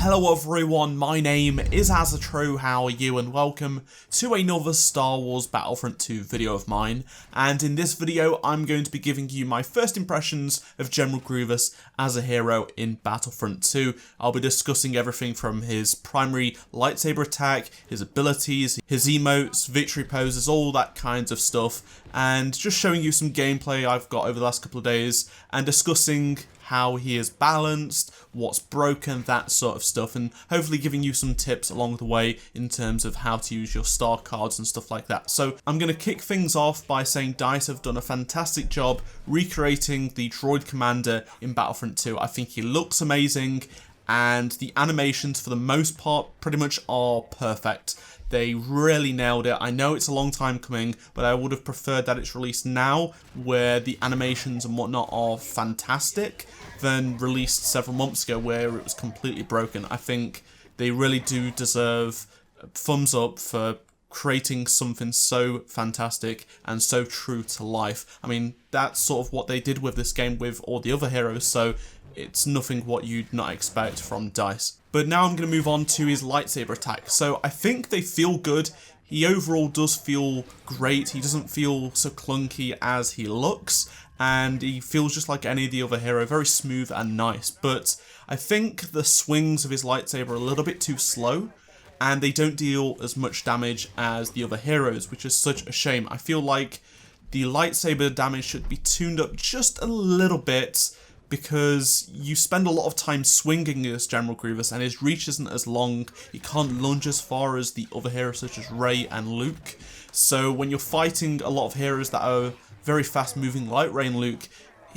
Hello everyone, my name is AZZATRU, how are you, and welcome to another Star Wars Battlefront 2 video of mine. And in this video I'm going to be giving you my first impressions of General Grievous as a hero in Battlefront 2. I'll be discussing everything from his primary lightsaber attack, his abilities, his emotes, victory poses, all that kinds of stuff, and just showing you some gameplay I've got over the last couple of days and discussing how he is balanced, what's broken, that sort of stuff, and hopefully giving you some tips along the way in terms of how to use your star cards and stuff like that. So I'm going to kick things off by saying DICE have done a fantastic job recreating the droid commander in Battlefront 2. I think he looks amazing, and the animations for the most part pretty much are perfect. They really nailed it. I know it's a long time coming, but I would have preferred that it's released now, where the animations and whatnot are fantastic, than released several months ago where it was completely broken. I think they really do deserve a thumbs up for creating something so fantastic and so true to life. I mean, that's sort of what they did with this game with all the other heroes, so it's nothing what you'd not expect from DICE. But now I'm going to move on to his lightsaber attack. So I think they feel good. He overall does feel great. He doesn't feel so clunky as he looks, and he feels just like any of the other hero, very smooth and nice. But I think the swings of his lightsaber are a little bit too slow, and they don't deal as much damage as the other heroes, which is such a shame. I feel like the lightsaber damage should be tuned up just a little bit, because you spend a lot of time swinging as General Grievous and his reach isn't as long. He can't lunge as far as the other heroes such as Rey and Luke. So when you're fighting a lot of heroes that are very fast moving like Rey and Luke,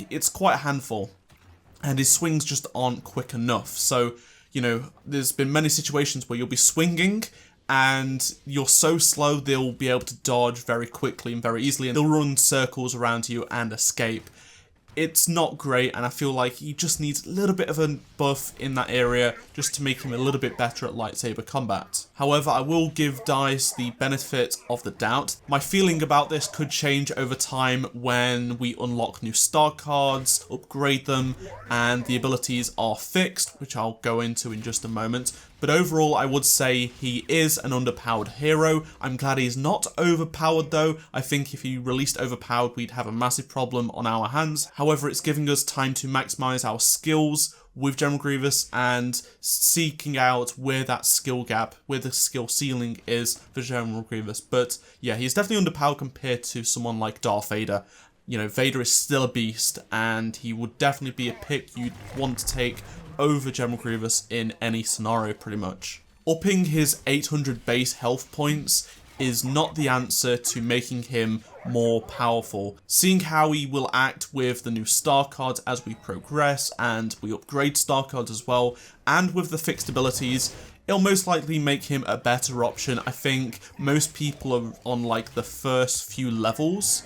it's quite a handful. And his swings just aren't quick enough. So, you know, there's been many situations where you'll be swinging and you're so slow they'll be able to dodge very quickly and very easily, and they'll run circles around you and escape. It's not great, and I feel like he just needs a little bit of a buff in that area just to make him a little bit better at lightsaber combat. However, I will give DICE the benefit of the doubt. My feeling about this could change over time when we unlock new star cards, upgrade them, and the abilities are fixed, which I'll go into in just a moment. But overall, I would say he is an underpowered hero. I'm glad he's not overpowered though. I think if he released overpowered, we'd have a massive problem on our hands. However, it's giving us time to maximize our skills with General Grievous and seeking out where that skill gap, where the skill ceiling is for General Grievous. But yeah, he's definitely underpowered compared to someone like Darth Vader. You know, Vader is still a beast, and he would definitely be a pick you'd want to take over General Grievous in any scenario pretty much. Upping his 800 base health points is not the answer to making him more powerful. Seeing how he will act with the new star cards as we progress and we upgrade star cards as well, and with the fixed abilities, it'll most likely make him a better option. I think most people are on like the first few levels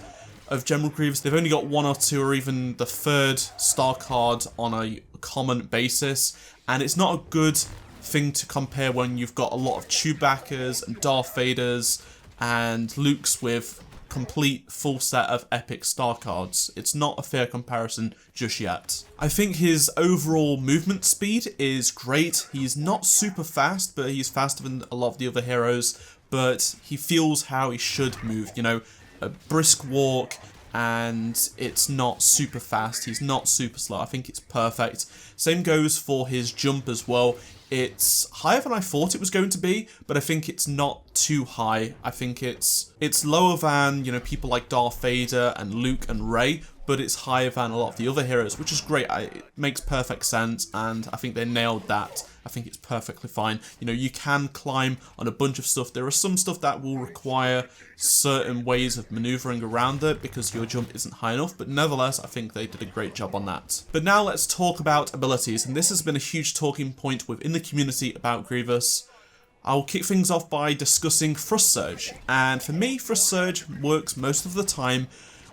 of General Grievous. They've only got one or two or even the third star card on a common basis, and it's not a good thing to compare when you've got a lot of Chewbacca's and Darth Vader's and Luke's with complete full set of epic star cards. It's not a fair comparison just yet. I think his overall movement speed is great. He's not super fast, but he's faster than a lot of the other heroes, but he feels how he should move, you know, a brisk walk, and it's not super fast, he's not super slow. I think it's perfect. Same goes for his jump as well. It's higher than I thought it was going to be, but I think it's not too high. I think it's lower than, you know, people like Darth Vader and Luke and Rey, but it's higher than a lot of the other heroes, which is great. It makes perfect sense, and I think they nailed that. I think it's perfectly fine. You know, you can climb on a bunch of stuff. There are some stuff that will require certain ways of maneuvering around it because your jump isn't high enough, but nevertheless, I think they did a great job on that. But now let's talk about abilities, and this has been a huge talking point within the community about Grievous. I'll kick things off by discussing Thrust Surge, and for me, Thrust Surge works most of the time.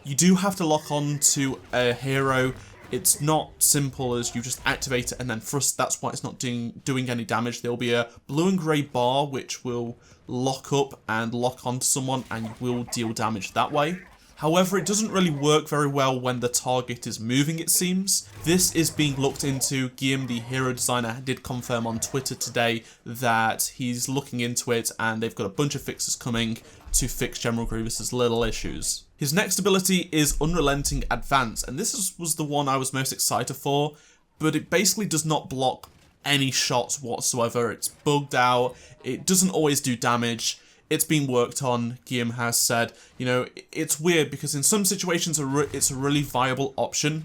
You do have to lock on to a hero. It's not simple as you just activate it and then thrust. That's why it's not doing any damage. There'll be a blue and grey bar which will lock up and lock onto someone and will deal damage that way. However, it doesn't really work very well when the target is moving, it seems. This is being looked into. Guillaume, the hero designer, did confirm on Twitter today that he's looking into it and they've got a bunch of fixes coming to fix General Grievous's little issues. His next ability is Unrelenting Advance, and this was the one I was most excited for, but it basically does not block any shots whatsoever. It's bugged out, it doesn't always do damage. It's been worked on, Guillaume has said. You know, it's weird because in some situations it's a really viable option.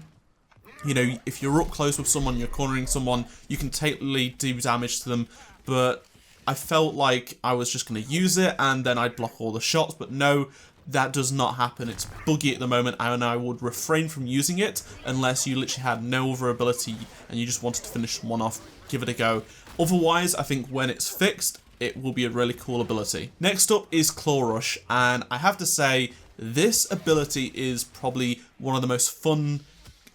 You know, if you're up close with someone, you're cornering someone, you can totally do damage to them, but I felt like I was just going to use it and then I'd block all the shots, but no, that does not happen. It's buggy at the moment, and I would refrain from using it unless you literally had no other ability and you just wanted to finish one off, give it a go. Otherwise, I think when it's fixed, it will be a really cool ability. Next up is Claw Rush, and I have to say, this ability is probably one of the most fun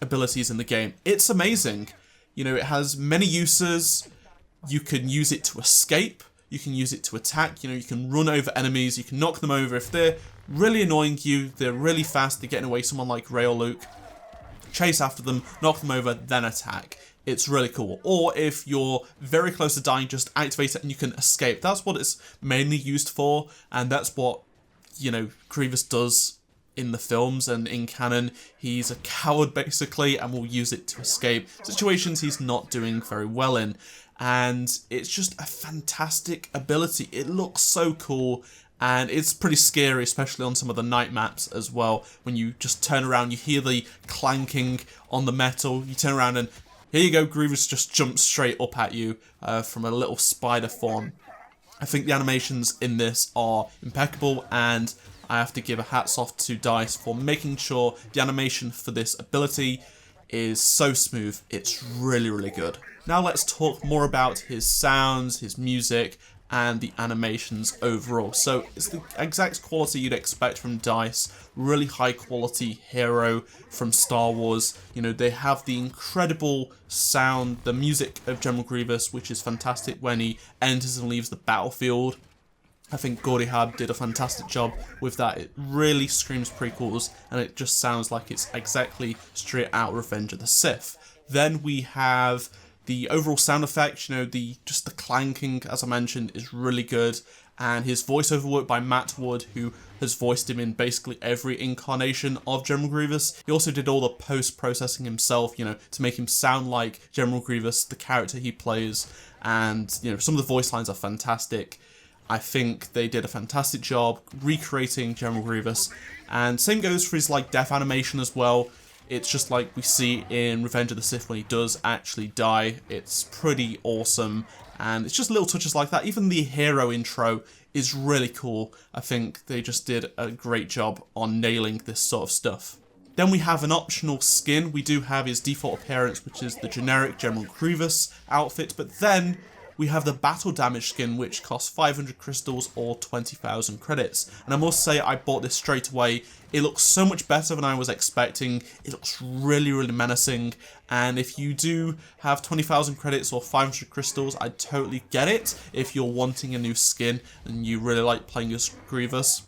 abilities in the game. It's amazing. You know, it has many uses. You can use it to escape, you can use it to attack, you know, you can run over enemies, you can knock them over. If they're really annoying you, they're really fast, they're getting away, someone like Ray or Luke, chase after them, knock them over, then attack. It's really cool. Or if you're very close to dying, just activate it and you can escape. That's what it's mainly used for, and that's what, you know, Grievous does in the films and in canon. He's a coward basically and will use it to escape situations he's not doing very well in. And it's just a fantastic ability. It looks so cool, and it's pretty scary, especially on some of the night maps as well. When you just turn around, you hear the clanking on the metal, you turn around and here you go, Grievous just jumps straight up at you from a little spider form. I think the animations in this are impeccable, and I have to give a hats off to DICE for making sure the animation for this ability is so smooth. It's really, really good. Now let's talk more about his sounds, his music, and the animations overall. So it's the exact quality you'd expect from DICE. Really high quality hero from Star Wars. You know, they have the incredible sound, the music of General Grievous, which is fantastic when he enters and leaves the battlefield. I think Gordy Hab did a fantastic job with that. It really screams prequels, and it just sounds like it's exactly straight out Revenge of the Sith. Then we have the overall sound effects, you know, just the clanking, as I mentioned, is really good. And his voiceover work by Matt Wood, who has voiced him in basically every incarnation of General Grievous. He also did all the post-processing himself, you know, to make him sound like General Grievous, the character he plays. And, you know, some of the voice lines are fantastic. I think they did a fantastic job recreating General Grievous. And same goes for his, like, death animation as well. It's just like we see in Revenge of the Sith when he does actually die. It's pretty awesome, and it's just little touches like that. Even the hero intro is really cool. I think they just did a great job on nailing this sort of stuff. Then we have an optional skin. We do have his default appearance, which is the generic General Grievous outfit, but then we have the battle damage skin, which costs 500 crystals or 20,000 credits. And I must say, I bought this straight away. It looks so much better than I was expecting. It looks really, really menacing. And if you do have 20,000 credits or 500 crystals, I totally get it. If you're wanting a new skin and you really like playing as Grievous.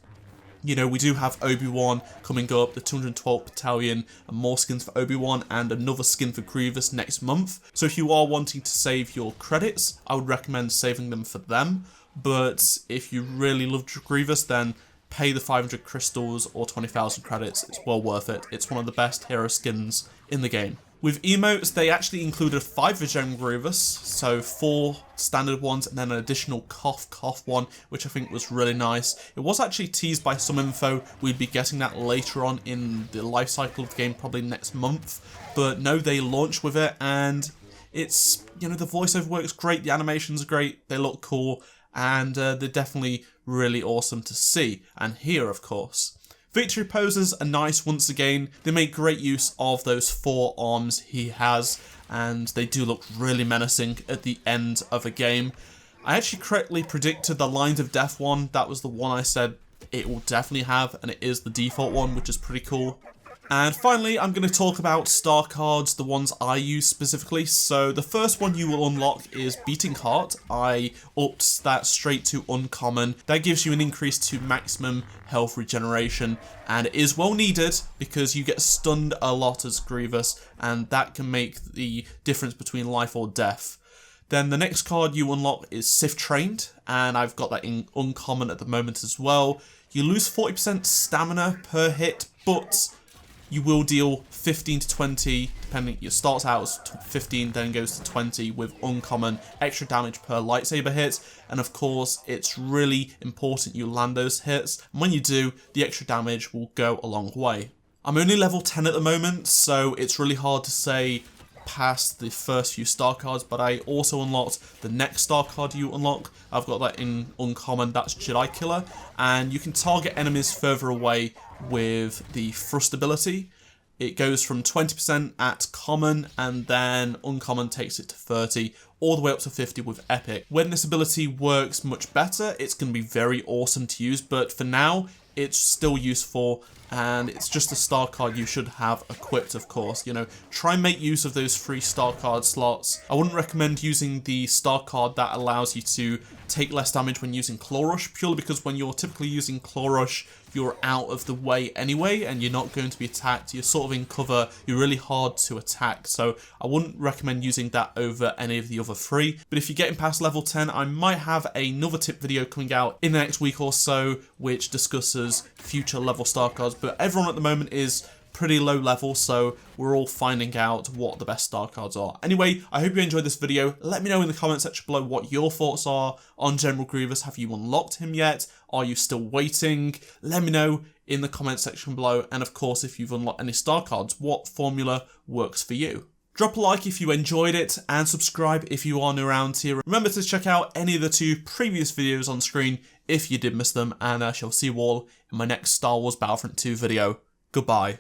You know, we do have Obi-Wan coming up, the 212th Battalion, and more skins for Obi-Wan, and another skin for Grievous next month. So if you are wanting to save your credits, I would recommend saving them for them. But if you really love Grievous, then pay the 500 crystals or 20,000 credits. It's well worth it. It's one of the best hero skins in the game. With emotes, they actually included 5 for General Grievous, so 4 standard ones and then an additional cough cough one, which I think was really nice. It was actually teased by some info. We'd be getting that later on in the life cycle of the game, probably next month. But no, they launched with it, and it's, you know, the voiceover works great, the animations are great, they look cool, and they're definitely really awesome to see and hear, of course. Victory poses are nice once again. They make great use of those 4 arms he has, and they do look really menacing at the end of a game. I actually correctly predicted the Lines of Death one. That was the one I said it will definitely have, and it is the default one, which is pretty cool. And finally, I'm going to talk about star cards, the ones I use specifically. So the first one you will unlock is Beating Heart. I upped that straight to uncommon. That gives you an increase to maximum health regeneration, and it is well needed because you get stunned a lot as Grievous, and that can make the difference between life or death. Then the next card you unlock is Sith Trained, and I've got that in uncommon at the moment as well. You lose 40% stamina per hit, but you will deal 15 to 20, depending, it starts out as 15, then goes to 20 with uncommon extra damage per lightsaber hit. And of course, it's really important you land those hits. And when you do, the extra damage will go a long way. I'm only level 10 at the moment, so it's really hard to say past the first few star cards, but I also unlocked the next star card you unlock. I've got that in uncommon, that's Jedi Killer, and you can target enemies further away with the thrust ability. It goes from 20% at common, and then uncommon takes it to 30, all the way up to 50 with epic. When this ability works much better, it's going to be very awesome to use, but for now, it's still useful, and it's just a star card you should have equipped, of course. You know, try and make use of those 3 star card slots. I wouldn't recommend using the star card that allows you to take less damage when using Claw Rush, purely because when you're typically using Claw Rush, you're out of the way anyway, and you're not going to be attacked. You're sort of in cover, you're really hard to attack, so I wouldn't recommend using that over any of the other 3. But if you're getting past level 10, I might have another tip video coming out in the next week or so, which discusses future level star cards, but everyone at the moment is pretty low level, so we're all finding out what the best star cards are. Anyway, I hope you enjoyed this video. Let me know in the comment section below what your thoughts are on General Grievous. Have you unlocked him yet? Are you still waiting? Let me know in the comment section below, and of course, if you've unlocked any star cards, what formula works for you. Drop a like if you enjoyed it, and subscribe if you are new around here. Remember to check out any of the 2 previous videos on screen if you did miss them, and I shall see you all in my next Star Wars Battlefront 2 video. Goodbye.